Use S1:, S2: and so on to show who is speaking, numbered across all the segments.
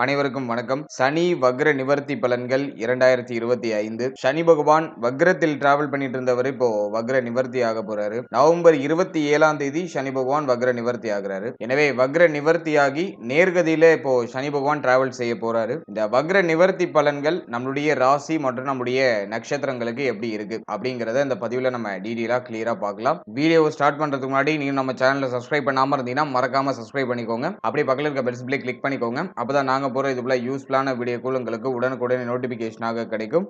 S1: அனைவருக்கும் வணக்கம். சனி வக்ர நிவர்த்தி பலன்கள் 2025. சனி பகவான் வக்ரத்தில் டிராவல் பண்ணிட்டு இருந்தவர் இப்போ வக்ர நிவர்த்தி ஆக போறாரு. நவம்பர் 27ஆம் தேதி சனி பகவான் வக்ர நிவர்த்தி ஆகிறாரு. எனவே வக்ர நிவர்த்தியாகி நேர்கதியில இப்போ சனி பகவான் டிராவல் செய்ய போறாரு. இந்த வக்ர நிவர்த்தி பலன்கள் நம்மளுடைய ராசி மற்றும் நம்முடைய நட்சத்திரங்களுக்கு எப்படி இருக்கு அப்படிங்கறத இந்த பதிவுல நம்ம டீடைலா கிளியரா பார்க்கலாம். வீடியோவை ஸ்டார்ட் பண்றதுக்கு முன்னாடி நீங்க நம்ம சேனலை சப்ஸ்கிரைப் பண்ணாம இருந்தீங்கன்னா மறக்காம சப்ஸ்கிரைப் பண்ணிக்கோங்க. அப்படியே பக்கத்துல இருக்க பெல் சிம்பிளை கிளிக் பண்ணிக்கோங்க. அப்பதான் நாங்க போற இதுக்குள்ள யூஸ்ஃபுல்லான வீடியோக்கள் உங்களுக்கு உடனுக்குடனே நோட்டிபிகேஷனாக கிடைக்கும்.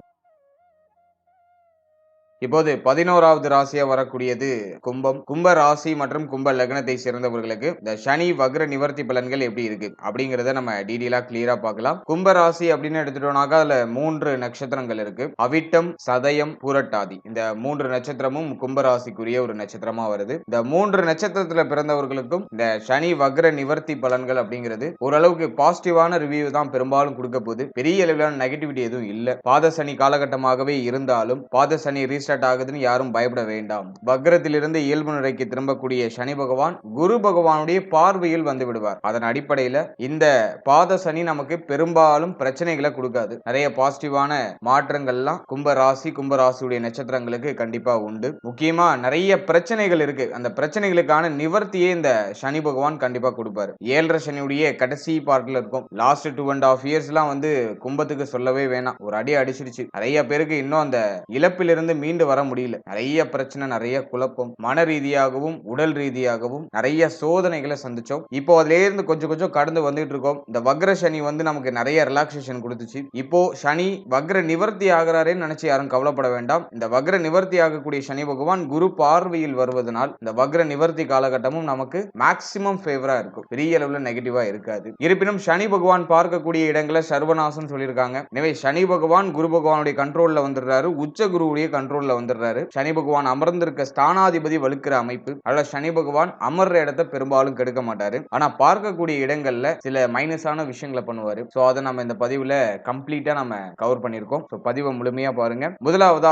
S1: இப்போது 11வது ராசியா வரக்கூடியது கும்பம். கும்ப ராசி மற்றும் கும்ப லக்னத்தை சேர்ந்தவர்களுக்கு இந்த சனி வக்ர நிவர்த்தி பலன்கள் எப்படி இருக்கு அப்படிங்கறத நம்ம டீடைலா கிளியரா பார்க்கலாம். கும்ப ராசி அப்படின்னு எடுத்துட்டோம்னாக்கா அதுல 3 நட்சத்திரங்கள் இருக்கு. அவிட்டம், சதயம், பூரட்டாதி. இந்த 3 நட்சத்திரமும் கும்ப ராசிக்குரிய ஒரு நட்சத்திரமா வருது. இந்த 3 நட்சத்திரத்துல பிறந்தவர்களுக்கும் இந்த சனி வக்ர நிவர்த்தி பலன்கள் அப்படிங்கிறது ஓரளவுக்கு பாசிட்டிவான ரிவ்யூ தான் பெரும்பாலும் கொடுக்க போகுது. பெரிய அளவிலான நெகட்டிவிட்டி எதுவும் இல்ல. பாத சனி காலகட்டமாகவே இருந்தாலும் பாத சனி ரீஸ்டார்ட் ஆகுதுன்னு யாரும் பயப்பட வேண்டாம். வக்ரத்திலிருந்து இயல்பு நிலைக்கு திரும்பக்கூடிய சனி பகவான் குரு பகவானுடைய பார்வையில் வந்து விடுவார். அதன் அடிப்படையில இந்த பாத சனி நமக்கு பெரும்பாலும் பிரச்சனைகளை கொடுக்காது. நிறைய பாசிட்டிவான மாற்றங்கள்லாம் கும்ப ராசியுடைய நட்சத்திரங்களுக்கு கண்டிப்பா உண்டு. முக்கியமா நிறைய பிரச்சனைகள் இருக்கு. அந்த பிரச்சனைகளுக்கான நிவர்த்தியே இந்த சனி பகவான் கண்டிப்பா கொடுப்பாரு. 7.5 சனியுடைய கடைசி பார்ட்ல இருக்கும். லாஸ்ட் 2.5 இயர்ஸ்லாம் வந்து கும்பத்துக்கு சொல்லவே வேணாம். ஒரு அடி அடிச்சிருச்சு. நிறைய பேருக்கு இன்னும் அந்த இழப்பிலிருந்து மீண்டு வர முடியல. நிறைய பிரச்சனை, நிறைய குழப்பம், மன ரீதியாகவும் உடல் ரீதியாகவும் நிறைய சோதனைகளை சந்திச்சோம். இப்போ அதுல இருந்து கொஞ்சம் கொஞ்சம் கடந்து வந்துட்டு இருக்கோம். இந்த வக்ர சனி வந்து நமக்கு நிறைய ரிலாக்ஸேஷன் கொடுத்துச்சு. இப்போ சனி வக்ர நிவர்த்தி ஆகிறாரேன்னு நினைச்சு யாரும் கவலைப்பட வேண்டாம். இந்த வக்ர நிவர்த்தி ஆகக்கூடிய சனி பகவான் குரு பார்வையில் வருவதனால் இந்த வக்ர நிவர்த்தி காலகட்டமும் நமக்கு மேக்சிமம் ஃபேவரா இருக்கும். பெரிய அளவுல நெகட்டிவா இருக்காது. இருப்பினும் சனி பகவான் பார்க்கக்கூடிய இடங்களை சர்வநாசம் சொல்லியிருக்காங்க. எனவே சனி பகவான் குரு பகவானுடைய கண்ட்ரோல்ல வந்துடுறாரு. உச்ச குருவுடைய கண்ட்ரோல்ல வந்துடுறாரு. சனி பகவான் அமர்ந்திருக்க ஸ்தானாதிபதி வலுக்கிற அமைப்பு. அதனால சனி பகவான் அமர்ற இடத்தை பெரும்பாலும் கெடுக்க மாட்டாரு. ஆனா பார்க்கக்கூடிய இடங்கள்ல சில மைனஸான விஷயங்களை பண்ணுவாரு. சோ அதை நம்ம இந்த பதிவுல கம்ப்ளீட்டா நம்ம கவர் பண்ணிருக்கோம். சோ பதிவை முழுமையா பாருங்க. முதலாவதா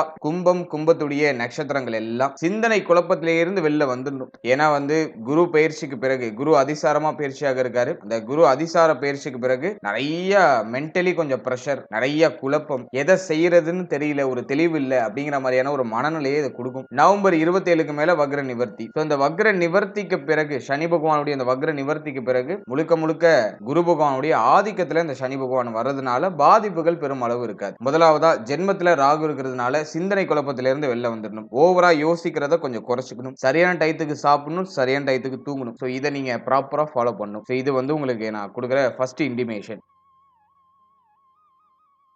S1: கும்பத்துடைய நட்சத்திரங்கள் எல்லாம் சிந்தனை குழப்பத்திலே இருந்து வெளில வந்துடணும். ஏன்னா வந்து குரு பயிற்சிக்கு பிறகு குரு அதிசாரமா பயிற்சியாக இருக்காரு. அந்த குரு அதிசார பயிற்சிக்கு பிறகு நிறைய மென்டலி கொஞ்சம் பிரஷர், நிறைய குழப்பம், எதை செய்யறதுன்னு தெரியல, ஒரு தெளிவு இல்ல அப்படிங்கிற மாதிரியான ஒரு மனநிலையை இது கொடுக்கும். நவம்பர் 27க்கு மேல வக்ர நிவர்த்தி. இந்த வக்ர நிவர்த்திக்கு பிறகு சனி பகவானுடைய அந்த வக்ர நிவர்த்திக்கு பிறகு முழுக்க குரு பகவானுடைய ஆதிக்கத்துல இந்த சனி பகவான் வர்றதுனால பாதிப்புகள் பெரும் அளவு இருக்காது. முதலாவதா ஜென்மத்துல ராகு இருக்கிறதுனால சிந்தனை குழப்பத்தில இருந்து வெளில வந்துடணும். ஓவரா யோசிக்கிறத கொஞ்சம் குறைச்சிக்கணும். சரியான டயத்துக்கு சாப்பிடணும், சரியான டயத்துக்கு தூங்கணும். சோ இதை நீங்க ப்ராப்பரா ஃபாலோ பண்ணணும். இது வந்து உங்களுக்கு நான் கொடுக்குற ஃபர்ஸ்ட் இன்டிமேஷன்.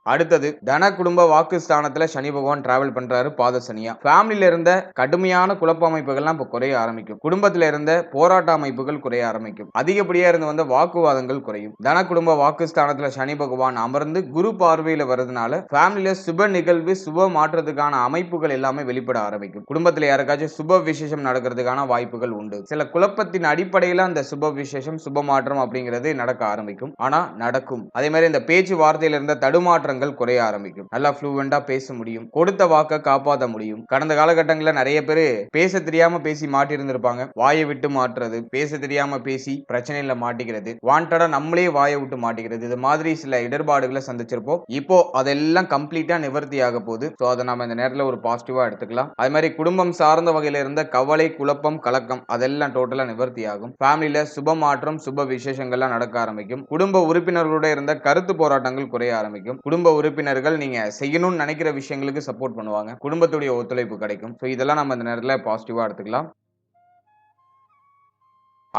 S1: அடுத்தது தன குடும்ப வாக்குஸ்தானத்துல சனி பகவான் டிராவல் பண்றாரு பாத சனியா. ஃபேமிலில இருந்த கடுமையான குழப்ப அமைப்புகள்லாம் இப்ப குறைய ஆரம்பிக்கும். குடும்பத்துல இருந்த போராட்ட அமைப்புகள் குறைய ஆரம்பிக்கும். அதிகப்படியா இருந்து வந்த வாக்குவாதங்கள் குறையும். தன குடும்ப வாக்குஸ்தானத்துல சனி பகவான் அமர்ந்து குரு பார்வையில வருதுனால ஃபேமிலில சுப நிகழ்வு, சுப மாற்றத்துக்கான அமைப்புகள் எல்லாமே வெளிப்பட ஆரம்பிக்கும். குடும்பத்துல யாருக்காச்சும் சுப விசேஷம் நடக்கிறதுக்கான வாய்ப்புகள் உண்டு. சில குழப்பத்தின் அடிப்படையில அந்த சுப விசேஷம், சுப மாற்றம் அப்படிங்கிறது நடக்க ஆரம்பிக்கும். ஆனா நடக்கும். அதே மாதிரி இந்த பேச்சு வார்த்தையில இருந்த தடுமாற்றங்கள் குறைய ஆரம்பிக்கும். நல்லா ஃப்ளூவெண்டா பேச முடியும். கொடுத்த வாக்க காப்பாற்ற முடியும். கடந்த காலகட்டங்களில் நிறைய பேர் பேச தெரியாம பேசி மாட்டி இருந்திருப்பாங்க. வாயை விட்டு மாட்டுறது, பேச தெரியாம பேசி பிரச்சனையில மாட்டிக்கிறது, வாண்டடா நம்மளே வாயை விட்டு மாட்டிக்கிறது, இது மாதிரி சில இடர்பாடுகளை சந்திச்சிருப்போம். இப்போ அதெல்லாம் கம்ப்ளீட்டா நிவர்த்தி ஆக போகுது. சோ அதை நம்ம இந்த நேரத்தில் ஒரு பாசிட்டிவா எடுத்துக்கலாம். அது மாதிரி குடும்பம் சார்ந்த வகையில இருந்த கவலை, குழப்பம், கலக்கம் அதெல்லாம் டோட்டலா நிவர்த்தி ஆகும். ஃபேமிலில சுப மாற்றம், சுப விசேஷங்கள்லாம் நடக்க ஆரம்பிக்கும். குடும்ப உறுப்பினர்களோட இருந்த கருத்து போராட்டங்கள் குறைய ஆரம்பிக்கும். குடும்ப உறுப்பினர்கள் நீங்க செய்யணும்னு நினைக்கிற விஷயங்களுக்கு சப்போர்ட் பண்ணுவாங்க. குடும்பத்துடைய ஒத்துழைப்பு கிடைக்கும். சோ இதெல்லாம் நம்ம இந்த நேரத்துல பாசிட்டிவா எடுத்துக்கலாம்.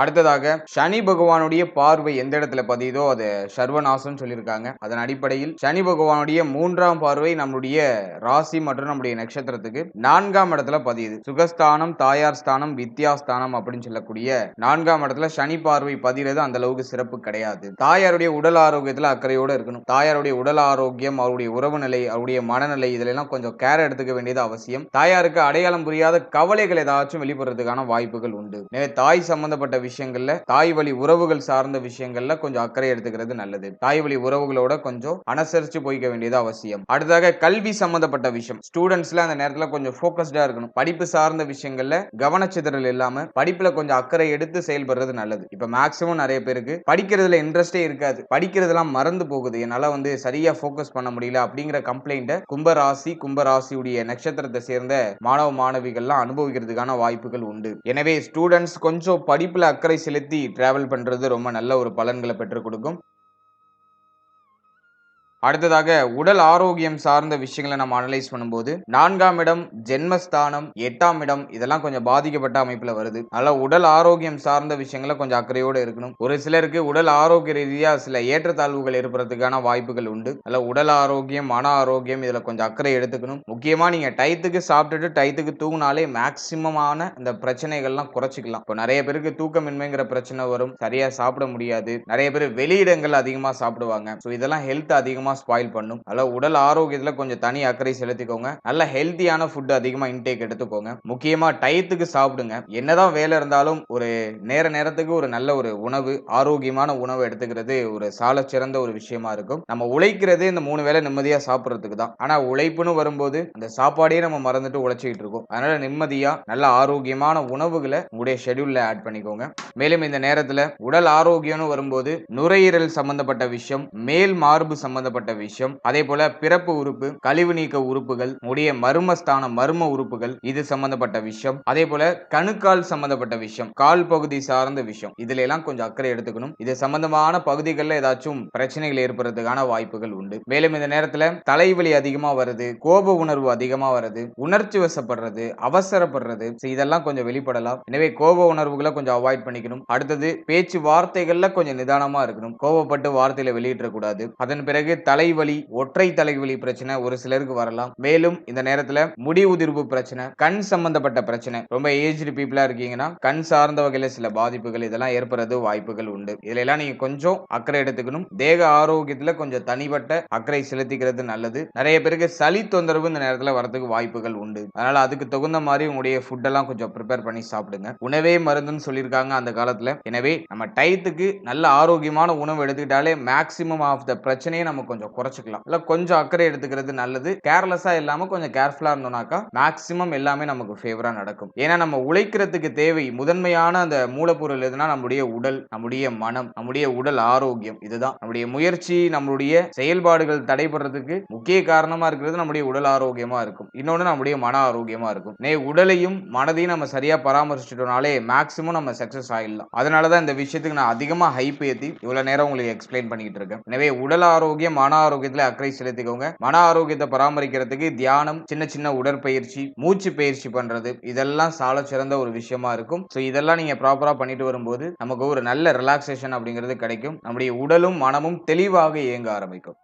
S1: அடுத்ததாக சனி பகவானுடைய பார்வை எந்த இடத்துல பதியுதோ அது சர்வநாசம் சொல்லியிருக்காங்க. அதன் அடிப்படையில் சனி பகவானுடைய 3ஆம் பார்வை நம்முடைய ராசி மற்றும் நம்முடைய நட்சத்திரத்துக்கு 4ஆம் இடத்துல பதியுது. சுகஸ்தானம், தாயார் ஸ்தானம், வித்யாஸ்தானம் அப்படின்னு சொல்லக்கூடிய 4ஆம் இடத்துல சனி பார்வை பதிகிறது அந்த அளவுக்கு சிறப்பு கிடையாது. தாயாருடைய உடல் ஆரோக்கியத்துல அக்கறையோட இருக்கணும். தாயாருடைய உடல் ஆரோக்கியம், அவருடைய உறவு நிலை, அவருடைய மனநிலை இதெல்லாம் கொஞ்சம் கேர் எடுத்துக்க வேண்டியது அவசியம். தாயாருக்கு அடையாளம் புரியாத கவலைகள் ஏதாச்சும் வெளிப்படுறதுக்கான வாய்ப்புகள் உண்டு. தாய் சம்பந்தப்பட்ட விஷயங்கள்ல, தாய் வழி உறவுகள் சார்ந்த விஷயங்கள்ல கொஞ்சம் அக்கறை எடுத்துக்கிறது நல்லது. தாய் வழி உறவுகளோட கொஞ்சம் அனுசரிச்சு போய்க்க வேண்டியது அவசியம். அடுத்ததாக கல்வி சம்பந்தப்பட்ட விஷயம். ஸ்டூடண்ட்ஸ்ல அந்த நேரத்துல கொஞ்சம் ஃபோக்கஸ்டா இருக்கணும். படிப்பு சார்ந்த விஷயங்கள்ல கவனச்சிதறல் இல்லாம படிப்புல கொஞ்சம் அக்கறை எடுத்து செயல்படுறது நல்லது. இப்ப மேக்ஸிமம் நிறைய பேருக்கு படிக்கிறதுல இன்ட்ரெஸ்டே இருக்காது. படிக்கிறதெல்லாம் மறந்து போகுது. என்னால சரியா ஃபோக்கஸ் பண்ண முடியல அப்படிங்கிற கம்ப்ளைண்ட கும்பராசியுடைய நட்சத்திரத்தை சேர்ந்த மாணவ மாணவிகள்லாம் அனுபவிக்கிறதுக்கான வாய்ப்புகள் உண்டு. எனவே ஸ்டூடண்ட்ஸ் கொஞ்சம் படிப்புல அக்கறை செலுத்தி டிராவல் பண்றது ரொம்ப நல்ல ஒரு பலன்களை பெற்றுக் கொடுக்கும். அடுத்ததாக உடல் ஆரோக்கியம் சார்ந்த விஷயங்களை நம்ம அனலைஸ் பண்ணும்போது 4ஆம் இடம், ஜென்மஸ்தானம், 8ஆம் இடம் இதெல்லாம் கொஞ்சம் பாதிக்கப்பட்ட அமைப்புல வருது. அதனால உடல் ஆரோக்கியம் சார்ந்த விஷயங்களை கொஞ்சம் அக்கறையோடு இருக்கணும். ஒரு சிலருக்கு உடல் ஆரோக்கிய ரீதியா சில ஏற்றத்தாழ்வுகள் ஏற்படுறதுக்கான வாய்ப்புகள் உண்டு. அதனால உடல் ஆரோக்கியம், மன ஆரோக்கியம் இதுல கொஞ்சம் அக்கறை எடுத்துக்கணும். முக்கியமா நீங்க டயத்துக்கு சாப்பிட்டுட்டு டயத்துக்கு தூங்கினாலே மேக்சிமமான இந்த பிரச்சனைகள்லாம் குறைச்சிக்கலாம். இப்போ நிறைய பேருக்கு தூக்கமின்மைங்கிற பிரச்சனை வரும், சரியா சாப்பிட முடியாது. நிறைய பேர் வெளியிடங்கள் அதிகமா சாப்பிடுவாங்க. ஸோ இதெல்லாம் ஹெல்த் அதிகமா ஸ்பாயில் பண்ணும். அதனால உடல் ஆரோக்கியத்துல கொஞ்சம் தனி அக்கறை செலுத்திக்கோங்க. நல்ல ஹெல்த்தியான ஃபுட் அதிகமா இன்டேக் எடுத்துக்கோங்க. முக்கியமா டயத்துக்கு சாப்பிடுங்க. என்னதான் வேலை இருந்தாலும் ஒரு நேரத்துக்கு ஒரு நல்ல ஒரு உணவு, ஆரோக்கியமான உணவு எடுத்துக்கிறது ஒரு சாலச் சிறந்த ஒரு விஷயமா இருக்கும். நம்ம உழைக்கிறதே இந்த 3 வேளை நிம்மதியா சாப்பிடுறதுக்கு தான். ஆனா உழைப்புன்னு வரும்போது அந்த சாப்பாடையே நம்ம மறந்துட்டு உழைச்சிட்டு இருக்கோம். அதனால நிம்மதியா நல்ல ஆரோக்கியமான உணவுகளை உங்களுடைய ஷெட்யூல்ல ஆட் பண்ணிக்கோங்க. மேலும் இந்த நேரத்துல உடல் ஆரோக்கியம்னு வரும்போது நுரையீரல் சம்பந்தப்பட்ட விஷயம், மேல் மார்பு சம்பந்தப்பட்ட விஷயம், அதே போல பிறப்பு உறுப்பு, கழிவு நீக்க உறுப்புகள், உடைய மர்ம உறுப்புகள் இது சம்பந்தப்பட்ட விஷயம், அதே போல கணுக்கால் சம்பந்தப்பட்ட விஷயம், கால் பகுதி சார்ந்த விஷயம், இதுல எல்லாம் கொஞ்சம் அக்கறை எடுத்துக்கணும். இது சம்பந்தமான பகுதிகளில் ஏதாச்சும் பிரச்சனைகள் ஏற்படுறதுக்கான வாய்ப்புகள் உண்டு. மேலும் இந்த நேரத்துல தலைவலி அதிகமா வருது, கோப உணர்வு அதிகமா வருது, உணர்ச்சி வசப்படுறது, அவசரப்படுறது, இதெல்லாம் கொஞ்சம் வெளிப்படலாம். எனவே கோப உணர்வுகளை கொஞ்சம் அவாய்ட் பண்ணிக்கணும். அடுத்தது பேச்சு வார்த்தைகள்ல கொஞ்சம் நிதானமா இருக்கணும். கோபப்பட்டு வார்த்தையில வெளியிடக் கூடாது. அதன் பிறகு தலைவலி, ஒற்றை தலைவலி பிரச்சனை ஒரு சிலருக்கு வரலாம். மேலும் இந்த நேரத்துல முடி உதிர்வு பிரச்சனை, கண் சம்பந்தப்பட்ட பிரச்சனை, ரொம்ப ஏஜ்டு பீப்புளா இருக்கீங்கன்னா கண் சார்ந்த வகையில சில பாதிப்புகள் இதெல்லாம் ஏற்படுறது வாய்ப்புகள் உண்டு. இதுல எல்லாம் நீங்க கொஞ்சம் அக்கறை எடுத்துக்கணும். தேக ஆரோக்கியத்துல கொஞ்சம் தனிப்பட்ட அக்கறை செலுத்திக்கிறது நல்லது. நிறைய பேருக்கு சளி தொந்தரவு இந்த நேரத்துல வரதுக்கு வாய்ப்புகள் உண்டு. அதனால அதுக்கு தகுந்த மாதிரி உங்களுடைய ஃபுட் எல்லாம் கொஞ்சம் ப்ரிப்பேர் பண்ணி சாப்பிடுங்க. உணவே மருந்துன்னு சொல்லியிருக்காங்க அந்த காலத்துல. எனவே நம்ம டயத்துக்கு நல்ல ஆரோக்கியமான உணவு எடுத்துக்கிட்டாலே மேக்ஸிமம் ஆஃப் த பிரச்சனையை நம்ம கொஞ்சம் குறைச்சிக்கலாம். இல்ல கொஞ்சம் அக்கறை எடுத்துக்கிறது நல்லது. கேர்லெஸ்ஸா இல்லாம கொஞ்சம் கேர்ஃபுல்லா இருந்தோம்னாக்கா மேக்ஸிமம் எல்லாமே நமக்கு ஃபேவரா நடக்கும். ஏன்னா நம்ம உழைக்கிறதுக்கு தேவை முதன்மையான அந்த மூலப்பொருள் எதுனா நம்முடைய உடல், நம்முடைய மனம், நம்முடைய உடல் ஆரோக்கியம். இதுதான் நம்முடைய முயற்சி, நம்மளுடைய செயல்பாடுகள் தடைபடுறதுக்கு முக்கிய காரணமா இருக்கிறது நம்முடைய உடல் ஆரோக்கியமா இருக்கும். இன்னொன்னு நம்முடைய மன ஆரோக்கியமா இருக்கும். உடலையும் மனதையும் நம்ம சரியா பராமரிச்சுட்டோம்னாலே மேக்ஸிமம் நம்ம சக்சஸ் ஆயிடலாம். அதனாலதான் இந்த விஷயத்துக்கு நான் அதிகமா ஹைப் ஏத்தி இவ்வளவு நேரம் உங்களுக்கு எக்ஸ்பிளைன் பண்ணிட்டு இருக்கேன். எனவே உடல் ஆரோக்கியம், மன ஆரோக்கியத்துல அக்கறை செலுத்திக்கோங்க. மன ஆரோக்கியத்தை பராமரிக்கிறதுக்கு தியானம், சின்ன சின்ன உடற்பயிற்சி, மூச்சு பயிற்சி பண்றது இதெல்லாம் சால சிறந்த ஒரு விஷயமா இருக்கும். சோ இதெல்லாம் நீங்க ப்ராப்பரா பண்ணிட்டு வரும்போது நமக்கு ஒரு நல்ல ரிலாக்ஸேஷன் அப்படிங்கிறது கிடைக்கும். நம்முடைய உடலும் மனமும் தெளிவாக இயங்க ஆரம்பிக்கும்.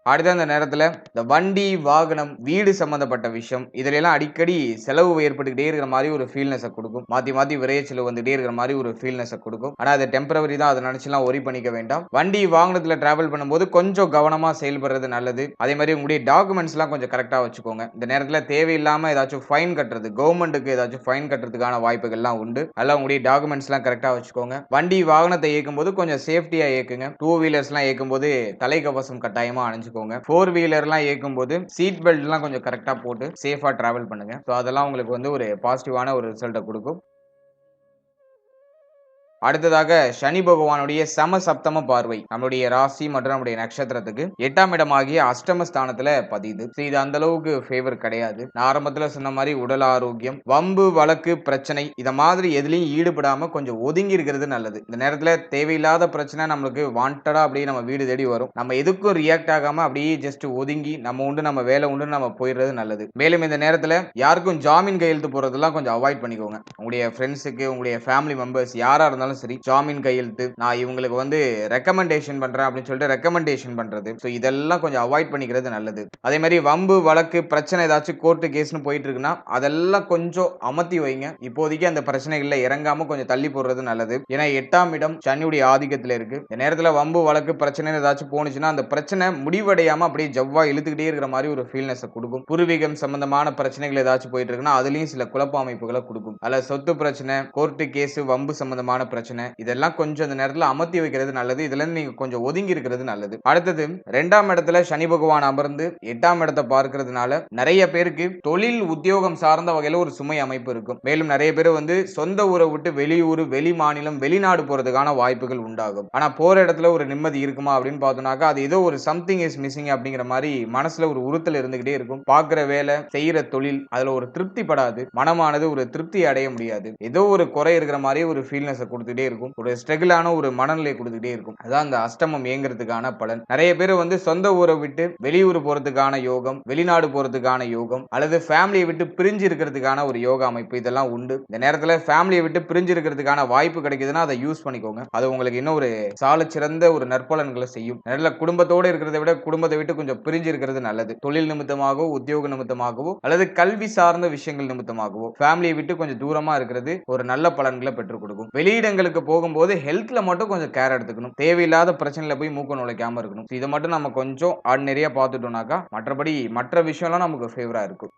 S1: அடுத்த அந்த நேரத்துல இந்த வண்டி, வாகனம், வீடு சம்பந்தப்பட்ட விஷயம் இதுல எல்லாம் அடிக்கடி செலவு ஏற்பட்டுக்கிட்டே இருக்கிற மாதிரி ஒரு ஃபீல்னஸை கொடுக்கும். மாத்தி மாத்தி விரைய செலவு வந்துட்டே இருக்கிற மாதிரி ஒரு ஃபீல்னஸை கொடுக்கும். ஆனா அது டெம்பரவரி தான். அதை நினைச்சுலாம் ஒரி பண்ணிக்க வேண்டாம். வண்டி வாகனத்துல டிராவல் பண்ணும்போது கொஞ்சம் கவனமா செயல்படுறது நல்லது. அதே மாதிரி உங்களுடைய டாக்குமெண்ட்ஸ் எல்லாம் கொஞ்சம் கரெக்டா வச்சுக்கோங்க. இந்த நேரத்துல தேவையில்லாம ஏதாச்சும் ஃபைன் கட்டுறது, கவர்மெண்ட்டுக்கு ஏதாச்சும் ஃபைன் கட்டுறதுக்கான வாய்ப்புகள்லாம் உண்டு. அதெல்லாம் உங்களுடைய டாக்குமெண்ட்ஸ் எல்லாம் கரெக்டா வச்சுக்கோங்க. வண்டி வாகனத்தை இயக்கும் போது கொஞ்சம் சேஃப்டியா இயக்குங்க. 2 வீலர்ஸ் எல்லாம் இயக்கும் போது தலைக்கவசம் கட்டாயமா அணிஞ்சுக்கோங்க. 4 வீலர்லாம் இயக்கும்போது சீட் பெல்ட் எல்லாம் கொஞ்சம் கரெக்டா போட்டு சேஃபா டிராவல் பண்ணுங்க. சோ அதெல்லாம் உங்களுக்கு ஒரு பாசிட்டிவான ஒரு ரிசல்ட்டை கொடுக்கும். அடுத்ததாக சனி பகவானுடைய சமசப்தம பார்வை நம்முடைய ராசி மற்றும் நம்முடைய நட்சத்திரத்துக்கு 8ஆம் இடமாகிய அஷ்டம ஸ்தானத்துல பதியுது. இது அந்த அளவுக்கு ஃபேவர் கிடையாது. நான் ஆரம்பத்துல சொன்ன மாதிரி உடல் ஆரோக்கியம், வம்பு வழக்கு பிரச்சனை இத மாதிரி எதுலயும் ஈடுபடாம கொஞ்சம் ஒதுங்கி இருக்கிறது நல்லது. இந்த நேரத்துல தேவையில்லாத பிரச்சனை நம்மளுக்கு வாண்டடா அப்படியே நம்ம வீடு தேடி வரும். நம்ம எதுக்கும் ரியாக்ட் ஆகாம அப்படியே ஜஸ்ட் ஒதுங்கி நம்ம உண்டு நம்ம வேலை உண்டு நம்ம போயிடுறது நல்லது. மேலும் இந்த நேரத்துல யாருக்கும் ஜாமீன் கையெழுத்து போறதெல்லாம் கொஞ்சம் அவாய்ட் பண்ணிக்கோங்க. உங்களுடைய ஃப்ரெண்ட்ஸுக்கு, உங்களுடைய ஃபேமிலி மெம்பர்ஸ் யாரா இருந்தாலும் இருந்தாலும் சரி, ஜாமீன் கையெழுத்து, நான் இவங்களுக்கு வந்து ரெக்கமெண்டேஷன் பண்றேன் அப்படின்னு சொல்லிட்டு ரெக்கமெண்டேஷன் பண்றது. சோ இதெல்லாம் கொஞ்சம் அவாய்ட் பண்ணிக்கிறது நல்லது. அதே மாதிரி வம்பு வழக்கு பிரச்சனை ஏதாச்சும் கோர்ட்டு கேஸ்னு போயிட்டு இருக்குன்னா அதெல்லாம் கொஞ்சம் அமர்த்தி வைங்க. இப்போதைக்கு அந்த பிரச்சனைகள்ல இறங்காம கொஞ்சம் தள்ளி போடுறது நல்லது. ஏன்னா 8ஆம் இடம் சனியுடைய ஆதிக்கத்துல இருக்கு. இந்த நேரத்துல வம்பு வழக்கு பிரச்சனை ஏதாச்சும் போனுச்சுன்னா அந்த பிரச்சனை முடிவடையாம அப்படியே ஜவ்வா இழுத்துக்கிட்டே இருக்கிற மாதிரி ஒரு ஃபீல்னஸ் கொடுக்கும். பூர்வீகம் சம்பந்தமான பிரச்சனைகள் ஏதாச்சும் போயிட்டு இருக்குன்னா அதுலயும் சில குழப்ப அமைப்புகளை கொடுக்கும். அதுல சொத்து பிரச்சனை, கோர்ட்டு கேஸ், வம்பு சம்பந்தமான பிரச்சனை இதெல்லாம் கொஞ்சம் அந்த நேரத்துல அமர்த்தி வைக்கிறது நல்லது. இதுல இருந்து நீங்க கொஞ்சம் ஒதுங்கி இருக்கிறது நல்லது. அடுத்தது 2ஆம் இடத்துல சனி பகவான் அமர்ந்து 8ஆம் இடத்தை பார்க்கிறதுனால நிறைய பேருக்கு தொழில் உத்தியோகம் சார்ந்த வகையில ஒரு சுமை அமைப்பு இருக்கும். மேலும் நிறைய பேர் வந்து சொந்த ஊரை விட்டு வெளியூர், வெளி மாநிலம், வெளிநாடு போறதுக்கான வாய்ப்புகள் உண்டாகும். ஆனா போற இடத்துல ஒரு நிம்மதி இருக்குமா அப்படின்னு பார்த்தோம்னாக்கா அது ஏதோ ஒரு சம்திங் இஸ் மிஸ்ஸிங் அப்படிங்கிற மாதிரி மனசுல ஒரு உறுத்தல் இருந்துகிட்டே இருக்கும். பார்க்கிற வேலை, செய்யற தொழில் அதுல ஒரு திருப்தி படாது. மனமானது ஒரு திருப்தி அடைய முடியாது. ஏதோ ஒரு குறை இருக்கிற மாதிரி ஒரு ஃபீல்னஸ் கொடுத்துட்டே இருக்கும். ஒரு ஸ்ட்ரகிளான ஒரு மனநிலை கொடுத்துட்டே இருக்கும். அதான் அந்த அஷ்டமம் இயங்குறதுக்கான பலன். நிறைய பேர் வந்து சொந்த ஊரை விட்டு வெளியூர் போறதுக்கான யோகம், வெளிநாடு போறதுக்கான யோகம், அல்லது ஃபேமிலியை விட்டு பிரிஞ்சு இருக்கிறதுக்கான ஒரு யோகா அமைப்பு இதெல்லாம் உண்டு. இந்த நேரத்துல ஃபேமிலியை விட்டு பிரிஞ்சு இருக்கிறதுக்கான வாய்ப்பு கிடைக்குதுன்னா அதை யூஸ் பண்ணிக்கோங்க. அது உங்களுக்கு இன்னும் ஒரு சால சிறந்த ஒரு நற்பலன்களை செய்யும். நல்ல குடும்பத்தோடு இருக்கிறதை விட குடும்பத்தை விட்டு கொஞ்சம் பிரிஞ்சு இருக்கிறது நல்லது. தொழில் நிமித்தமாகவோ, உத்தியோக நிமித்தமாகவோ, அல்லது கல்வி சார்ந்த விஷயங்கள் நிமித்தமாகவோ ஃபேமிலியை விட்டு கொஞ்சம் தூரமா இருக்கிறது ஒரு நல்ல பலன்களை பெற்றுக் கொடுக்கும். வெளியிடங்களுக்கு போகும்போது ஹெல்த்ல மட்டும் கொஞ்சம் கேர் எடுத்துக்கணும். தேவையில்லாத பிரச்சனையில போய் மூக்க நுழைக்காம இருக்கணும். இதை மட்டும் நம்ம கொஞ்சம் ஆர்டினரியா பார்த்துட்டோம்னாக்கா மற்றபடி மற்ற விஷயம்லாம் நமக்கு ஃபேவரா இருக்கும்.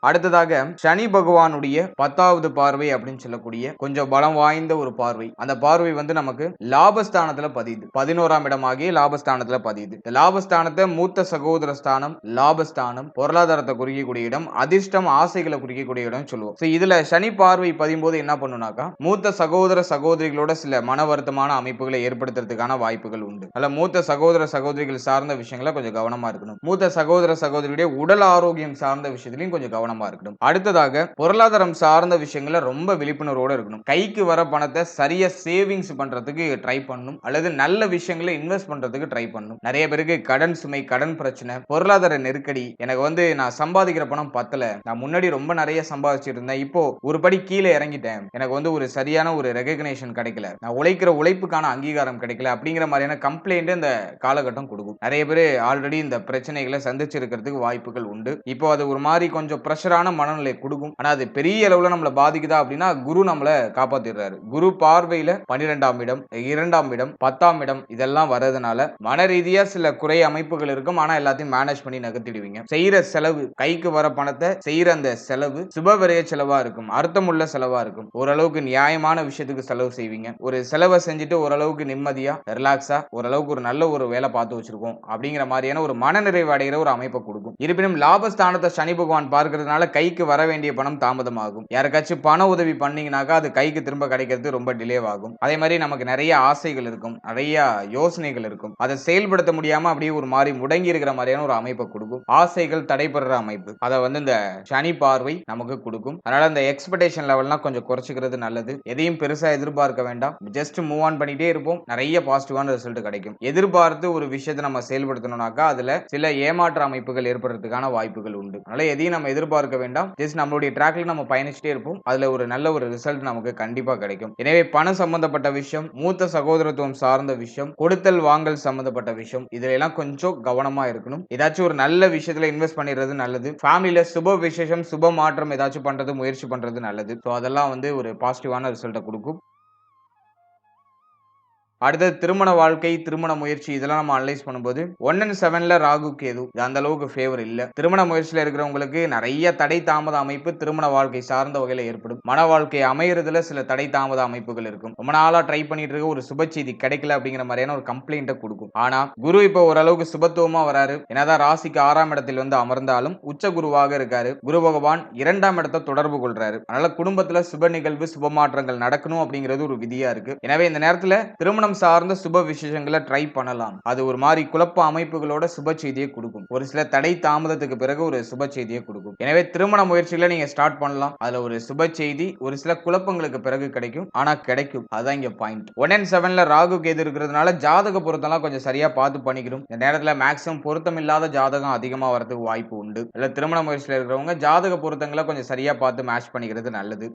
S1: அடுத்ததாக சனி பகவானுடைய 10வது பார்வை அப்படின்னு சொல்லக்கூடிய கொஞ்சம் பலம் வாய்ந்த ஒரு பார்வை. அந்த பார்வை வந்து நமக்கு லாபஸ்தானத்துல பதியுது. 11ஆம் இடமாகிய லாபஸ்தானத்துல பதியுது. இந்த லாபஸ்தானத்தை மூத்த சகோதர ஸ்தானம், லாபஸ்தானம், பொருளாதாரத்தை குறிக்கக்கூடிய இடம், அதிர்ஷ்டம், ஆசைகளை குறிக்கக்கூடிய இடம் சொல்லுவோம். இதுல சனி பார்வை பதியும் போது என்ன பண்ணுனாக்கா மூத்த சகோதர சகோதரிகளோட சில மன வருத்தமான அமைப்புகளை ஏற்படுத்துறதுக்கான வாய்ப்புகள் உண்டு. அல்ல மூத்த சகோதர சகோதரிகள் சார்ந்த விஷயங்களை கொஞ்சம் கவனமா இருக்கணும். மூத்த சகோதர சகோதரியுடைய உடல் ஆரோக்கியம் சார்ந்த விஷயத்திலையும் கொஞ்சம் கவனமா இருக்கணும். அடுத்ததாக பொருளாதாரம் சார்ந்த விஷயங்கள ரொம்ப விழிப்புணர்வோட இருக்கணும். கைக்கு வர பணத்தை சரியா சேவிங்ஸ் பண்றதுக்கு ட்ரை பண்ணணும். அல்லது நல்ல விஷயங்களை இன்வெஸ்ட் பண்றதுக்கு ட்ரை பண்ணணும். நிறைய பேருக்கு கடன் சுமை, கடன் பிரச்சனை, பொருளாதார நெருக்கடி, எனக்கு வந்து நான் சம்பாதிக்கிற பணம் பத்தல, நான் முன்னாடி ரொம்ப நிறைய சம்பாதிச்சிட்டு இருந்தேன், இப்போ ஒரு படி கீழே இறங்கிட்டேன், எனக்கு வந்து ஒரு சரியான ஒரு ரெகக்னேஷன் கிடைக்கல, நான் உழைக்கிற உழைப்புக்கான அங்கீகாரம் கிடைக்கல அப்படிங்கிற மாதிரியான கம்ப்ளைண்ட் இந்த காலகட்டம் கொடுக்கும். நிறைய பேர் ஆல்ரெடி இந்த பிரச்சனைகளை சந்திச்சிருக்கிறதுக்கு வாய்ப்புகள் உண்டு. இப்போ அது ஒரு மாதிரி கொஞ்சம் பிரஷரான மனநிலை கொடுக்கும். ஆனா அது பெரிய அளவுல நம்மள பாதிக்குதா அப்படின்னா குரு நம்மள காப்பாத்திடுறாரு. குரு பார்வையில 12ஆம் இடம், 2ஆம் இடம், 10ஆம் இடம் இதெல்லாம் வரதுனால மன ரீதியா சில குறை அமைப்புகள் இருக்கும். ஆனா எல்லாத்தையும் மேனேஜ் பண்ணி நகர்த்திடுவீங்க. செய்யற செலவு, கைக்கு வர பணத்தை செய்யற அந்த செலவு சுப விரய செலவா இருக்கும், அர்த்தமுள்ள செலவா இருக்கும். ஓரளவுக்கு நியாயமான விஷயத்துக்கு செலவு செய்வீங்க. ஒரு செலவை செஞ்சுட்டு ஓரளவுக்கு நிம்மதியா ரிலாக்ஸா ஓரளவுக்கு ஒரு நல்ல ஒரு வேலை பார்த்து வச்சிருக்கோம் அப்படிங்கிற மாதிரியான ஒரு மனநிறைவு அடைகிற ஒரு அமைப்பை கொடுக்கும். இருப்பினும் லாபஸ்தானத்தை சனி பகவான் பார்க்கிறதுனால கைக்கு வர வேண்டிய பணம் தாமதமாகும். யாருக்காச்சும் பண உதவி பண்ணீங்கன்னாக்கா அது கைக்கு திரும்ப கிடைக்கிறது ரொம்ப டிலே ஆகும். அதே மாதிரி நமக்கு நிறைய ஆசைகள் இருக்கும், நிறைய யோசனைகள் இருக்கும், அதை செயல்படுத்த முடியாம அப்படியே ஒரு மாதிரி முடங்கி இருக்கிற மாதிரியான ஒரு அமைப்பை கொடுக்கும். ஆசைகள் தடைபடுற அமைப்பு அதை வந்து இந்த சனி பார்வை நமக்கு கொடுக்கும். அதனால இந்த எக்ஸ்பெக்டேஷன் லெவல்லாம் கொஞ்சம் குறைச்சிக்கிறது நல்லது. எதையும் பெருசா எதிர்பார்க்க வேண்டாம். ஜஸ்ட் மூவ் ஆன் பண்ணிட்டே இருப்போம். நிறைய பாசிட்டிவான ரிசல்ட் கிடைக்கும். எதிர்பார்த்து ஒரு விஷயத்தை நம்ம செயல்படுத்தணும்னாக்கா அதுல சில ஏமாற்ற அமைப்புகள் ஏற்படுறதுக்கான வாய்ப்புகள் உண்டு. அதனால எதையும் நம்ம எதிர்பார்க்க வேண்டாம். ஜஸ்ட் நம்மளுடைய ட்ராக்ல நம்ம பயணிச்சுட்டே இருப்போம். அதுல ஒரு நல்ல ஒரு ரிசல்ட் நமக்கு கண்டிப்பா கிடைக்கும். எனவே பணம் சம்பந்தப்பட்ட விஷயம், மூத்த சகோதரத்துவம் சார்ந்த விஷயம், கொடுத்தல் வாங்கல் சம்பந்தப்பட்ட விஷயம் இதுல எல்லாம் கொஞ்சம் கவனமா இருக்கணும். ஏதாச்சும் ஒரு நல்ல விஷயத்துல இன்வெஸ்ட் பண்ணிடுறது நல்லது. ஃபேமிலியில சுப விசேஷம், சுப மாற்றம் ஏதாச்சும் பண்றது முயற்சி பண்றது நல்லது. ஸோ அதெல்லாம் வந்து ஒரு பாசிட்டிவான ரிசல்ட்டை கொடுக்கும். அடுத்தது திருமண வாழ்க்கை, திருமண முயற்சி இதெல்லாம் நம்ம அனலைஸ் பண்ணும்போது 1 and 7ல ராகு கேது அந்த அளவுக்கு ஃபேவர் இல்ல. திருமண முயற்சியில இருக்கிறவங்களுக்கு நிறைய தடை தாமத அமைப்பு திருமண வாழ்க்கை சார்ந்த வகையில ஏற்படும். மன வாழ்க்கை அமையறதுல சில தடை தாமத அமைப்புகள் இருக்கும். ரொம்ப நாளா ட்ரை பண்ணிட்டு இருக்க ஒரு சுப செய்தி கிடைக்கல அப்படிங்கிற மாதிரியான ஒரு கம்ப்ளைண்ட்டை கொடுக்கும். ஆனா குரு இப்போ ஓரளவுக்கு சுபத்துவமா வராரு. என்னதான் ராசிக்கு 6ஆம் இடத்தில் வந்து அமர்ந்தாலும் உச்ச குருவாக இருக்காரு. குரு பகவான் 2ஆம் இடத்தை தொடர்பு கொள்றாரு. அதனால குடும்பத்துல சுப நிகழ்வு, சுப மாற்றங்கள் நடக்கணும் அப்படிங்கிறது ஒரு விதியா இருக்கு. எனவே இந்த நேரத்துல திருமணம் சார்ந்த சுப விசேஷங்களை ட்ரை பண்ணலாம். அது ஒரு மாதிரி குழப்ப அமைப்புகளோட சுப செய்தியை கொடுக்கும். ஒரு சில தடை தாமதத்துக்கு பிறகு ஒரு சுப செய்தியை கொடுக்கும். எனவே திருமண முயற்சிகளை நீங்க ஸ்டார்ட் பண்ணலாம். அதுல ஒரு சுப செய்தி ஒரு சில குழப்பங்களுக்கு பிறகு கிடைக்கும். ஆனா கிடைக்கும். அதான் இங்க பாயிண்ட். 1 and 7ல ராகு கேது இருக்கிறதுனால ஜாதக பொருத்தம்லாம் கொஞ்சம் சரியா பார்த்து பண்ணிக்கணும். இந்த நேரத்துல மேக்ஸிமம் பொருத்தம் இல்லாத ஜாதகம் அதிகமா வரதுக்கு வாய்ப்பு உண்டு. இல்ல திருமண முயற்சியில இருக்கிறவங்க ஜாதக பொருத்தங்களை கொஞ்சம் சரியா பார்த்து மேட்ச் பண்ணிக்கிறது நல்லது.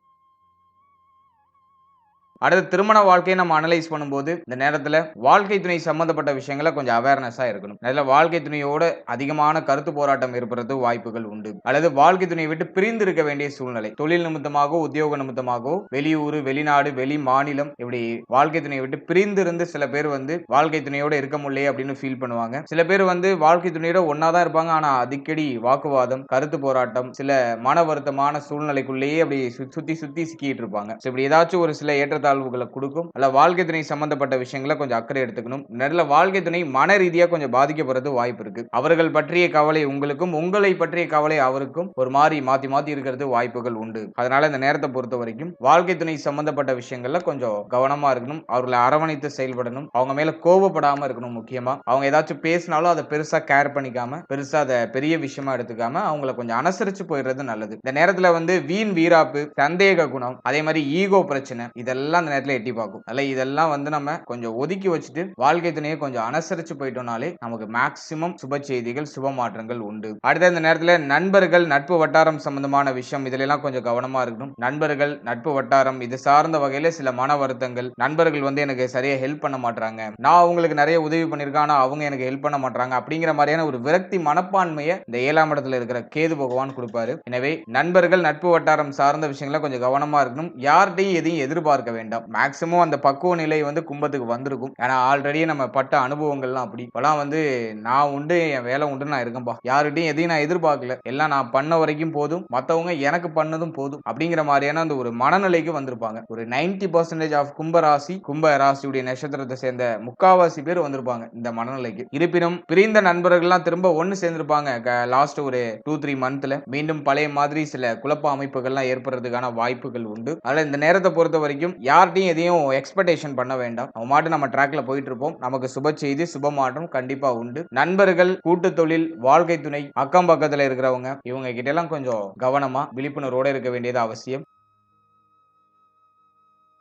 S1: அடுத்து திருமண வாழ்க்கையை நம்ம அனலைஸ் பண்ணும்போது இந்த நேரத்துல வாழ்க்கை துணை சம்பந்தப்பட்ட விஷயங்களை கொஞ்சம் அவேர்னஸா இருக்கணும். நல்ல வாழ்க்கை துணையோட அதிகமான கருத்து போராட்டம் ஏற்படுறது வாய்ப்புகள் உண்டு. அல்லது வாழ்க்கை துணையை விட்டு பிரிந்து இருக்க வேண்டிய சூழ்நிலை, தொழில் நிமித்தமாகவோ உத்தியோக நிமித்தமாகவோ வெளியூர், வெளிநாடு, வெளி மாநிலம், இப்படி வாழ்க்கை துணையை விட்டு பிரிந்து இருந்து சில பேர் வந்து வாழ்க்கை துணையோட இருக்க முடியல அப்படின்னு ஃபீல் பண்ணுவாங்க. சில பேர் வந்து வாழ்க்கை துணையோட ஒன்னாதான் இருப்பாங்க, ஆனா அடிக்கடி வாக்குவாதம், கருத்து போராட்டம், சில மன வருத்தமான சூழ்நிலைக்குள்ளேயே அப்படி சுத்தி சுத்தி சிக்கிட்டு இருப்பாங்க. இப்படி ஏதாச்சும் ஒரு சில ஏற்றத்தாழ்வுகளை கொடுக்கும். அல்ல வாழ்க்கை துணை சம்பந்தப்பட்ட விஷயங்களை கொஞ்சம் அக்கறை எடுத்துக்கணும். நல்ல வாழ்க்கை துணை மன ரீதியா கொஞ்சம் பாதிக்கப்படுறது வாய்ப்பு இருக்கு. அவர்கள் பற்றிய கவலை உங்களுக்கும், உங்களை பற்றிய கவலை அவருக்கும் ஒரு மாதிரி மாத்தி மாத்தி இருக்கிறது வாய்ப்புகள் உண்டு. அதனால இந்த நேரத்தை பொறுத்த வரைக்கும் வாழ்க்கை துணை சம்பந்தப்பட்ட விஷயங்கள்ல கொஞ்சம் கவனமா இருக்கணும். அவர்களை அரவணைத்து செயல்படணும். அவங்க மேல கோபப்படாம இருக்கணும். முக்கியமா அவங்க ஏதாச்சும் பேசினாலும் அதை பெருசா கேர் பண்ணிக்காம, பெருசா அதை பெரிய விஷயமா எடுத்துக்காம அவங்களை கொஞ்சம் அனுசரிச்சு போயிடுறது நல்லது. இந்த நேரத்துல வந்து வீண் வீராப்பு, சந்தேக குணம், அதே மாதிரி ஈகோ பிரச்சனை, இதெல்லாம் இந்த நேரத்துல எட்டி பார்க்கும். அல்ல இதெல்லாம் வந்து நம்ம கொஞ்சம் ஒதுக்கி வச்சுட்டு வாழ்க்கை துணையை கொஞ்சம் அனுசரிச்சு போயிட்டோம்னாலே நமக்கு மேக்சிமம் சுப செய்திகள், சுப மாற்றங்கள் உண்டு. அடுத்த இந்த நேரத்துல நண்பர்கள், நட்பு வட்டாரம் சம்பந்தமான விஷயம், இதுல எல்லாம் கொஞ்சம் கவனமா இருக்கணும். நண்பர்கள், நட்பு வட்டாரம் இது சார்ந்த வகையில சில மன வருத்தங்கள், நண்பர்கள் வந்து எனக்கு சரியா ஹெல்ப் பண்ண மாட்டாங்க, நான் அவங்களுக்கு நிறைய உதவி பண்ணிருக்கேன் ஆனா அவங்க எனக்கு ஹெல்ப் பண்ண மாட்டாங்க அப்படிங்கிற மாதிரியான ஒரு விரக்தி மனப்பான்மையை இந்த 7ஆம் இடத்துல இருக்கிற கேது பகவான் கொடுப்பாரு. எனவே நண்பர்கள், நட்பு வட்டாரம் சார்ந்த விஷயங்கள கொஞ்சம் கவனமா இருக்கணும். யார்கிட்டையும் எதையும் எதிர்பார்க்க வேண்டாம். மேக்சிமம் அந்த பக்குவ நிலை வந்து கும்பத்துக்கு வந்திருக்கும். ஏன்னா ஆல்ரெடி நம்ம பட்ட அனுபவங்கள்லாம் அப்படி. இப்பெல்லாம் வந்து நான் உண்டு, என் வேலை உண்டு, நான் இருக்கேன்பா, யார்கிட்டையும் எதையும் நான் எதிர்பார்க்கல, எல்லாம் நான் பண்ண வரைக்கும் போதும், மத்தவங்க எனக்கு பண்ணதும் போதும் அப்படிங்கிற மாதிரியான அந்த ஒரு மனநிலைக்கு வந்திருப்பாங்க. ஒரு 90% ஆஃப் கும்பராசி, கும்ப ராசியுடைய நட்சத்திரத்தை சேர்ந்த முக்காவாசி பேர் வந்திருப்பாங்க இந்த மனநிலைக்கு. இருப்பினும் பிரிந்த நண்பர்கள்லாம் திரும்ப ஒன்னு சேர்ந்திருப்பாங்க. லாஸ்ட் ஒரு 2-3 மந்த்ல மீண்டும் பழைய மாதிரி சில குழப்ப அமைப்புகள்லாம் ஏற்படுறதுக்கான வாய்ப்புகள் உண்டு. அதனால இந்த நேரத்தை பொறுத்த வரைக்கும் யார்கிட்டையும் எதையும் எக்ஸ்பெக்டேஷன் பண்ண வேண்டாம். நம்ம மாட்டு நம்ம ட்ராக்ல போயிட்டு இருப்போம். நமக்கு சுப செய்தி, சுப மாற்றம் கண்டிப்பா உண்டு. நண்பர்கள், கூட்டு தொழில், வாழ்க்கை துணை, அக்கம் பக்கத்துல இருக்கிறவங்க, இவங்க கிட்ட எல்லாம் கொஞ்சம் கவனமா விழிப்புணர்வோட இருக்க வேண்டியது அவசியம்.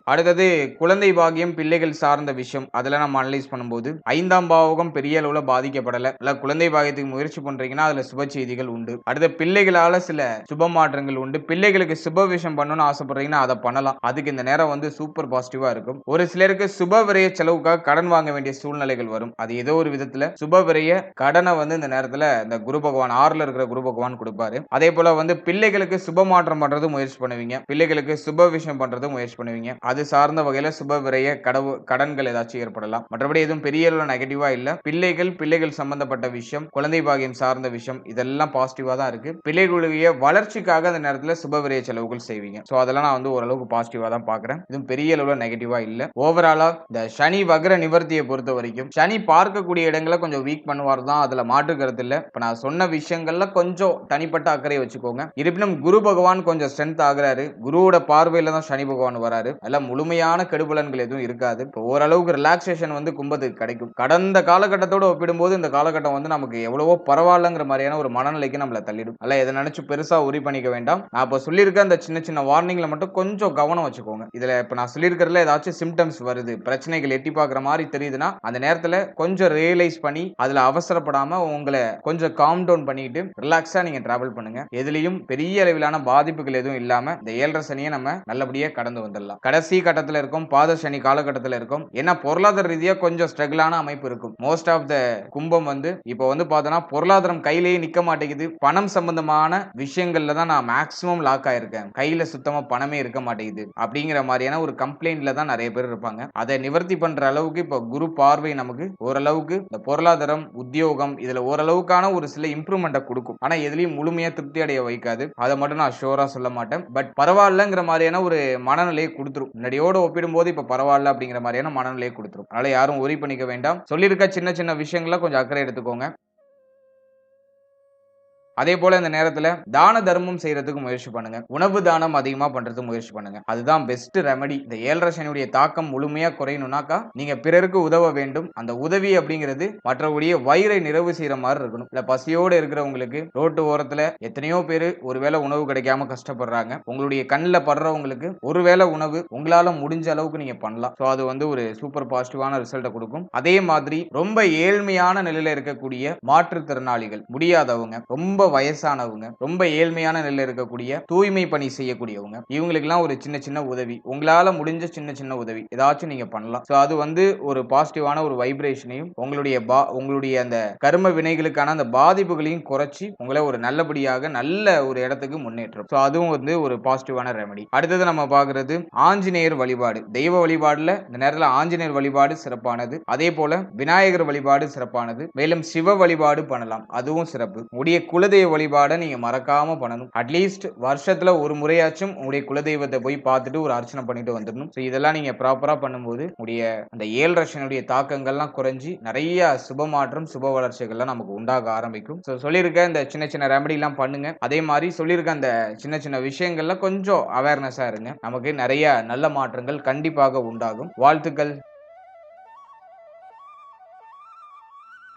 S1: அடுத்தது குழந்தை பாக்கியம், பிள்ளைகள் சார்ந்த விஷயம், அதெல்லாம் நம்ம அனலைஸ் பண்ணும்போது 5ஆம் பாவகம் பெரிய அளவுல பாதிக்கப்படல. இல்ல குழந்தை பாக்கியத்துக்கு முயற்சி பண்றீங்கன்னா அதுல சுப செய்திகள் உண்டு. அடுத்த பிள்ளைகளால சில சுப மாற்றங்கள் உண்டு. பிள்ளைகளுக்கு சுப விஷயம் பண்ணணும்னு ஆசைப்படுறீங்கன்னா அதை பண்ணலாம். அதுக்கு இந்த நேரம் வந்து சூப்பர் பாசிட்டிவா இருக்கும். ஒரு சிலருக்கு சுப விரைய செலவுக்காக கடன் வாங்க வேண்டிய சூழ்நிலைகள் வரும். அது ஏதோ ஒரு விதத்துல சுப விரைய கடனை வந்து இந்த நேரத்துல இந்த குரு பகவான் 6ல இருக்கிற குரு பகவான் கொடுப்பாரு. அதே போல வந்து பிள்ளைகளுக்கு சுப மாற்றம் பண்றது முயற்சி பண்ணுவீங்க. பிள்ளைகளுக்கு சுப விஷயம் பண்றது முயற்சி பண்ணுவீங்க. அது சார்ந்த வகையில சுப விரைய கடன்கள் ஏதாச்சும் ஏற்படலாம். மற்றபடி எதுவும் பெரிய நெகட்டிவா இல்ல. பிள்ளைகள் சம்பந்தப்பட்ட விஷயம், குழந்தை பாகியம் சார்ந்த விஷயம், இதெல்லாம் பாசிட்டிவா தான் இருக்கு. பிள்ளைகளுடைய வளர்ச்சிக்காக அந்த நேரத்துல சுப விரைய செலவுகள் செய்வீங்க. சோ அதெல்லாம் நான் வந்து ஓரளவுக்கு பாசிட்டிவா தான் பாக்குறேன். இதுவும் பெரிய அளவுல நெகட்டிவா இல்ல. ஓவராலா இந்த சனி வக்ர நிவர்த்தியை பொறுத்த வரைக்கும் சனி பார்க்கக்கூடிய இடங்களை கொஞ்சம் வீக் பண்ணுவார் தான், அதுல மாற்று கருத்து இல்ல. இப்ப நான் சொன்ன விஷயங்கள்ல கொஞ்சம் தனிப்பட்ட அக்கறை வச்சுக்கோங்க. இருப்பினும் குரு பகவான் கொஞ்சம் ஸ்ட்ரென்த் ஆகுறாரு. குருவோட பார்வையில தான் சனி பகவான் வராரு. எல்லாம் முழுமையான கெடுபலன்கள் எதுவும் இருக்காது. இப்போ ஓரளவுக்கு ரிலாக்ஸேஷன் வந்து கும்பத்துக்கு கிடைக்கும். கடந்த காலகட்டத்தோட ஒப்பிடும்போது இந்த காலகட்டம் வந்து நமக்கு எவ்வளவோ பரவாயில்லங்கிற மாதிரியான ஒரு மனநிலைக்கு நம்மள தள்ளிடும். அல்ல இதை நினைச்சு பெருசா உரி பண்ணிக்க வேண்டாம். நான் இப்ப சொல்லியிருக்க அந்த சின்ன சின்ன வார்னிங்ல மட்டும் கொஞ்சம் கவனம் வச்சுக்கோங்க. இதுல இப்ப நான் சொல்லியிருக்கிறதுல ஏதாச்சும் சிம்டம்ஸ் வருது, பிரச்சனைகள் எட்டி பார்க்குற மாதிரி தெரியுதுன்னா அந்த நேரத்துல கொஞ்சம் ரியலைஸ் பண்ணி அதுல அவசரப்படாம உங்களை கொஞ்சம் காம் டவுன் பண்ணிட்டு ரிலாக்ஸா நீங்க டிராவல் பண்ணுங்க. எதுலயும் பெரிய அளவிலான பாதிப்புகள் எதுவும் இல்லாம இந்த 7.5 சனியை நம்ம நல்லபடியா கடந்து வந்துடலாம். கடைசி கட்டத்துல இருக்கும், பாத சனி காலகட்டத்துல இருக்கும். ஏன்னா பொருளாதார ரீதியா கொஞ்சம் ஸ்ட்ரகிளான அமைப்பு இருக்கும். மோஸ்ட் ஆஃப் த கும்பம் வந்து இப்போ வந்து பார்த்தோன்னா பொருளாதாரம் கையிலேயே நிக்க மாட்டேங்குது. பணம் சம்பந்தமான விஷயங்கள்ல தான் நான் மேக்சிமம் லாக் ஆயிருக்கேன், கையில சுத்தமா பணமே இருக்க மாட்டேங்குது அப்படிங்கிற மாதிரியான ஒரு கம்ப்ளைண்ட்ல தான் நிறைய பேர் இருப்பாங்க. அதை நிவர்த்தி பண்ற அளவுக்கு இப்போ குரு பார்வை நமக்கு ஓரளவுக்கு இந்த பொருளாதாரம், உத்தியோகம் இதுல ஓரளவுக்கான ஒரு சில இம்ப்ரூவ்மெண்ட்டை கொடுக்கும். ஆனா எதுலயும் முழுமையா திருப்தி அடைய வைக்காது. அதை மட்டும் நான் ஷோரா சொல்ல மாட்டேன். பட் பரவாயில்லங்கிற மாதிரியான ஒரு மனநிலையை கொடுத்துரும். முன்னாடியோட ஒப்பிடும்போது இப்ப பரவாயில்ல அப்படிங்கிற மாதிரியான மனநிலையை கொடுத்துரும். அதனால யாரும் ஒரி பண்ணிக்க வேண்டாம். சொல்லியிருக்க சின்ன சின்ன விஷயங்கள கொஞ்சம் அக்கறை எடுத்துக்கோங்க. அதே போல இந்த நேரத்துல தான தர்மம் செய்யறதுக்கு முயற்சி பண்ணுங்க. உணவு தானம் அதிகமா பண்றதுக்கு முயற்சி பண்ணுங்க. அதுதான் பெஸ்ட் ரெமடி. இந்த 7.5 சனியுடைய தாக்கம் முழுமையா குறையணும்னாக்கா நீங்க பிறருக்கு உதவ வேண்டும். அந்த உதவி அப்படிங்கிறது மற்றவருடைய வயிறை நிறைவு செய்யற மாதிரி இருக்கணும். இல்ல பசியோடு இருக்கிறவங்களுக்கு ரோட்டு ஓரத்துல எத்தனையோ பேரு ஒருவேளை உணவு கிடைக்காம கஷ்டப்படுறாங்க. உங்களுடைய கண்ணில் படுறவங்களுக்கு ஒருவேளை உணவு உங்களால முடிஞ்ச அளவுக்கு நீங்க பண்ணலாம். சோ அது வந்து ஒரு சூப்பர் பாசிட்டிவான ரிசல்ட்டை கொடுக்கும். அதே மாதிரி ரொம்ப ஏழ்மையான நிலையில இருக்கக்கூடிய மாற்றுத்திறனாளிகள், முடியாதவங்க, ரொம்ப ரொம்ப வயசானவங்க, ரொம்ப ஏழ்மையான நிலையில இருக்கக்கூடிய தூய்மை பணி செய்யக்கூடியவங்க, இவங்களுக்கெல்லாம் ஒரு சின்ன சின்ன உதவி, உங்களால முடிஞ்ச சின்ன சின்ன உதவி ஏதாச்சும் நீங்க பண்ணலாம். சோ அது வந்து ஒரு பாசிட்டிவான ஒரு வைப்ரேஷனையும் உங்களுடைய அந்த கர்ம வினைகளுக்கான அந்த பாதிப்புகளையும் குறைச்சி உங்களை ஒரு நல்லபடியாக நல்ல ஒரு இடத்துக்கு முன்னேற்றும். சோ அதுவும் வந்து ஒரு பாசிட்டிவான ரெமெடி. அடுத்தது நம்ம பார்க்கிறது ஆஞ்சநேயர் வழிபாடு. தெய்வ வழிபாடுல இந்த நேரத்துல ஆஞ்சநேயர் வழிபாடு சிறப்பானது. அதே போல விநாயகர் வழிபாடு சிறப்பானது. மேலும் சிவ வழிபாடு பண்ணலாம், அதுவும் சிறப்பு. உடைய குலதெய்வ வழிபாடை நீங்க மறக்காம பண்ணணும். அட்லீஸ்ட் வருஷத்துல ஒரு முறையாச்சும் உங்களுடைய குலதெய்வத்தை போய் பார்த்துட்டு ஒரு அர்ச்சனை பண்ணிட்டு வந்துடணும். சோ இதெல்லாம் நீங்க ப்ராப்பரா பண்ணும்போது உடைய அந்த 7 சனியுடைய தாக்கங்கள்லாம் குறைஞ்சி நிறைய சுப மாற்றம் சுப வளர்ச்சிகள்லாம் நமக்கு உண்டாக ஆரம்பிக்கும். சோ சொல்லியிருக்க இந்த சின்ன சின்ன ரெமடி எல்லாம் பண்ணுங்க. அதே மாதிரி சொல்லியிருக்க அந்த சின்ன சின்ன விஷயங்கள்ல கொஞ்சம் அவேர்னஸா இருங்க. நமக்கு நிறைய நல்ல மாற்றங்கள் கண்டிப்பாக உண்டாகும். வாழ்த்துக்கள்.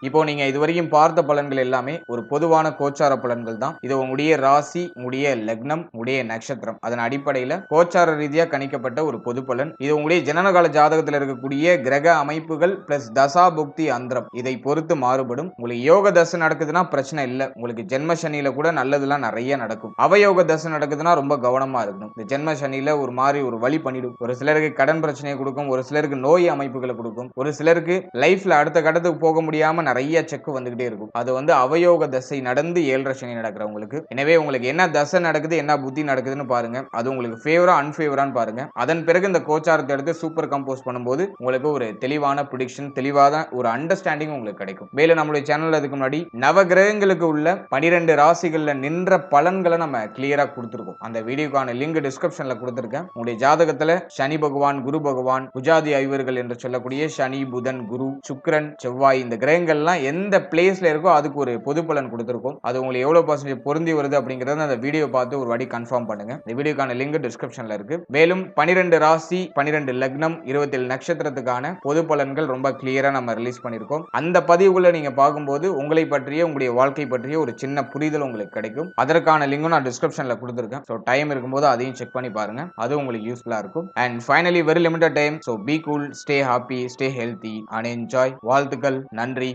S1: இப்போ நீங்க இதுவரைக்கும் பார்த்த பலன்கள் எல்லாமே ஒரு பொதுவான கோச்சார பலன்கள் தான். இது உங்களுடைய ராசி, உங்களுடைய லக்னம், உங்களுடைய நட்சத்திரம், அதன் அடிப்படையில கோச்சார ரீதியா கணிக்கப்பட்ட ஒரு பொது பலன். இது உங்களுடைய ஜனனகால ஜாதகத்தில் இருக்கக்கூடிய கிரக அமைப்புகள் பிளஸ் தசா புக்தி அந்தரம் இதை பொறுத்து மாறுபடும். உங்களுக்கு யோக தசை நடக்குதுன்னா பிரச்சனை இல்லை, உங்களுக்கு ஜென்ம சனியில கூட நல்லதெல்லாம் நிறைய நடக்கும். அவயோக தசை நடக்குதுன்னா ரொம்ப கவனமா இருக்கணும். இந்த ஜென்ம சனியில ஒரு மாதிரி ஒரு வழி பண்ணிடும். ஒரு சிலருக்கு கடன் பிரச்சனையை கொடுக்கும், ஒரு சிலருக்கு நோய் அமைப்புகளை கொடுக்கும், ஒரு சிலருக்கு லைஃப்ல அடுத்த கட்டத்துக்கு போக முடியாம நிறைய செக் வந்துகிட்டே இருக்கும். அது வந்து அவயோக தசை நடந்து 7 சனி நடக்கிறவங்களுக்கு. எனவே உங்களுக்கு என்ன தசை நடக்குது, என்ன புத்தி நடக்குதுன்னு பாருங்க. அது உங்களுக்கு ஃபேவரா அன்ஃபேவரான்னு பாருங்க. அதன் பிறகு இந்த கோச்சாரத்தை எடுத்து சூப்பர் கம்போஸ் பண்ணும்போது உங்களுக்கு ஒரு தெளிவான ப்ரெடிக்ஷன், தெளிவான ஒரு அண்டர்ஸ்டாண்டிங் உங்களுக்கு கிடைக்கும். மேலும் நம்மளுடைய சேனல்ல அதுக்கு முன்னாடி நவ கிரகங்களுக்கு உள்ள 12 ராசிகள்ல நின்ற பலன்களை நம்ம கிளியரா கொடுத்திருக்கோம். அந்த வீடியோக்கான லிங்க் டிஸ்கிரிப்ஷன்ல கொடுத்திருக்கேன். உங்களுடைய ஜாதகத்துல சனி பகவான், குரு பகவான், புஜாதி ஐவர்கள் என்று சொல்லக்கூடிய சனி, புதன், குரு, சுக்கிரன், செவ்வாய் இந்த கிரகங்கள்லாம் எந்த பிளேஸ்ல இருக்கோ அதுக்கு ஒரு பொது பலன் கொடுத்திருக்கோம். அது உங்களுக்கு எவ்வளவு பர்சன்டேஜ் பொருந்தி வருது அப்படிங்கறத அந்த வீடியோ பார்த்து ஒரு வாட்டி கன்ஃபார்ம் பண்ணுங்க. இந்த வீடியோக்கான லிங்க் டிஸ்கிரிப்ஷன்ல இருக்கு. மேலும் 12 ராசி, 12 லக்னம், 27 நட்சத்திரத்துக்கான பொது பலன்கள் ரொம்ப கிளியரா நம்ம ரிலீஸ் பண்ணிருக்கோம். அந்த பதிவுகளை நீங்க பார்க்கும்போது உங்களை பற்றிய, உங்களுடைய வாழ்க்கை பற்றிய ஒரு சின்ன புரிதல் உங்களுக்கு கிடைக்கும். அதற்கான லிங்கும் நான் டிஸ்கிரிப்ஷன்ல கொடுத்திருக்கேன். சோ டைம் இருக்கும்போது அதையும் செக் பண்ணி பாருங்க, அது உங்களுக்கு யூஸ்ஃபுல்லா இருக்கும். And finally very limited time. So be cool, stay happy, stay healthy and enjoy. வாழ்த்துக்கள். நன்றி.